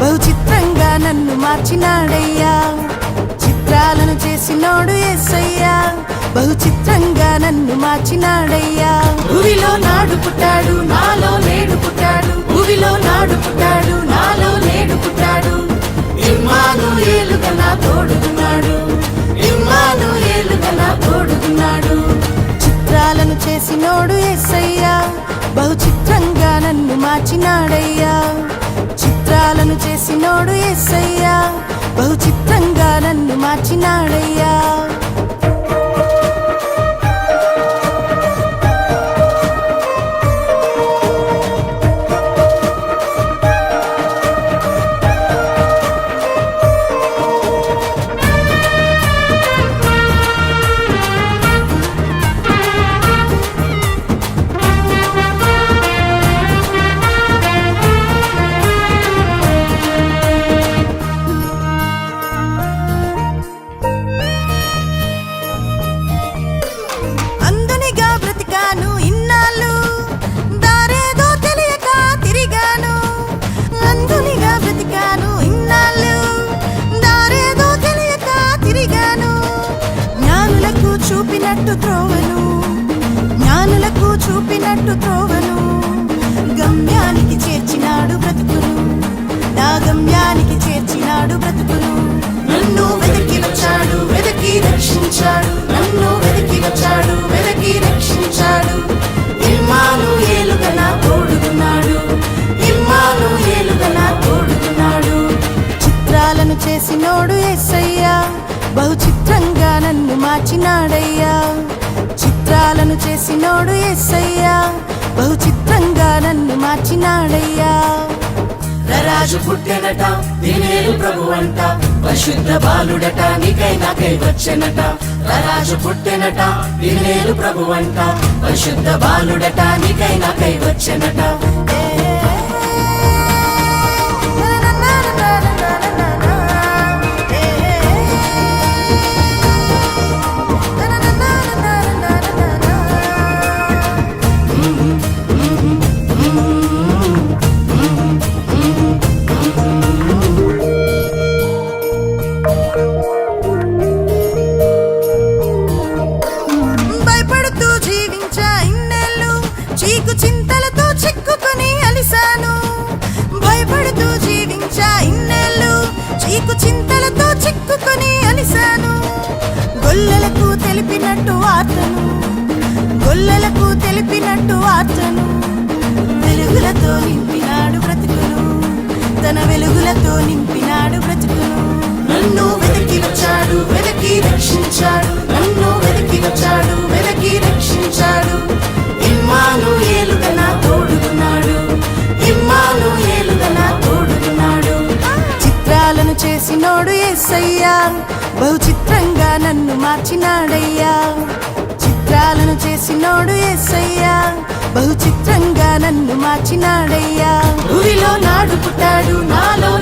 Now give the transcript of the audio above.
బహు చిత్రంగా నన్ను మార్చినాడయ్యా. చిత్రాలను చేసినోడు యేసయ్యా, బహు చిత్రంగా నన్ను మార్చినాడయ్యా. భూమిలో నాడు పుట్టాడు, నాలో నేడు పుట్టాడు. భూమిలో నాడు పుట్టాడు, నాలో నేడు పుట్టాడు. ఇమ్మానుయేలుగా నా తోడున్నాడు, ఇమ్మానుయేలుగా నా తోడున్నాడు. చిత్రాలను చేసినోడు యేసయ్యా, బహు చిత్రంగా నన్ను మార్చినాడయ్యా. చిత్రాలను చేసినోడు యేసయ్యా, బహు చిత్రంగా నన్ను మార్చినాడయ్యా. చూపినట్టు త్రోవను, జ్ఞానులకు చూపినట్టు త్రోవను, గమ్యానికి చేర్చినాడు బ్రతుకును, నా గమ్యానికి చేర్చినాడు బ్రతుకును. నన్ను వెతికి వచ్చాడు, వెతికి రక్షించాడు. నన్ను వెతికి వచ్చాడు, వెతికి రక్షించాడు. ఇమ్మానుయేలుగా నా తోడున్నాడు, ఇమ్మానుయేలుగా నా తోడున్నాడు. చిత్రాలను చేసినోడు యేసయ్యా, బహు చిత్రంగా నన్ను మార్చినాడయ్యా. చిత్రాలను చేసినోడు యేసయ్యా, బహు చిత్రంగా నన్ను మార్చినాడయ్యా. రాజు పుట్టెనట, దినేలు ప్రభువంట, పరిశుద్ధ బాలుడట, నీకై నాకై వచ్చెనట. రాజు పుట్టెనట, దినేలు ప్రభువంట, పరిశుద్ధ బాలుడట, నీకై నాకై వచ్చెనట. చీకు చింతలతో చిక్కుకొని అలిసాను, భయపడుతూ జీవించా ఇన్నేళ్ళు. చీకు చింతలతో చిక్కుకొని అలిసాను. గొల్లలకు తెలిపినట్టు వార్తను, గొల్లలకు తెలిపినట్టు వార్తను. వెలుగులతో నింపినాడు బ్రతుకును, తన వెలుగులతో నింపినాడు బ్రతుకును. నన్ను వెతికి వచ్చాడు, వెతికి రక్షించాడు. నన్ను వెతికి వచ్చాడు, వెతికి రక్షించాడు. ఇమ్మానుయేలుగా నా తోడున్నాడు, ఇమ్మానుయేలుగా నా తోడున్నాడు. చిత్రాలను చేసినోడు యేసయ్యా, బహు చిత్రంగా నన్ను మార్చినాడయ్యా. చిత్రాలను చేసినోడు యేసయ్యా, బహు చిత్రంగా నన్ను మార్చినాడయ్యా. భూమిలో నాడు పుట్టాడు, నాలో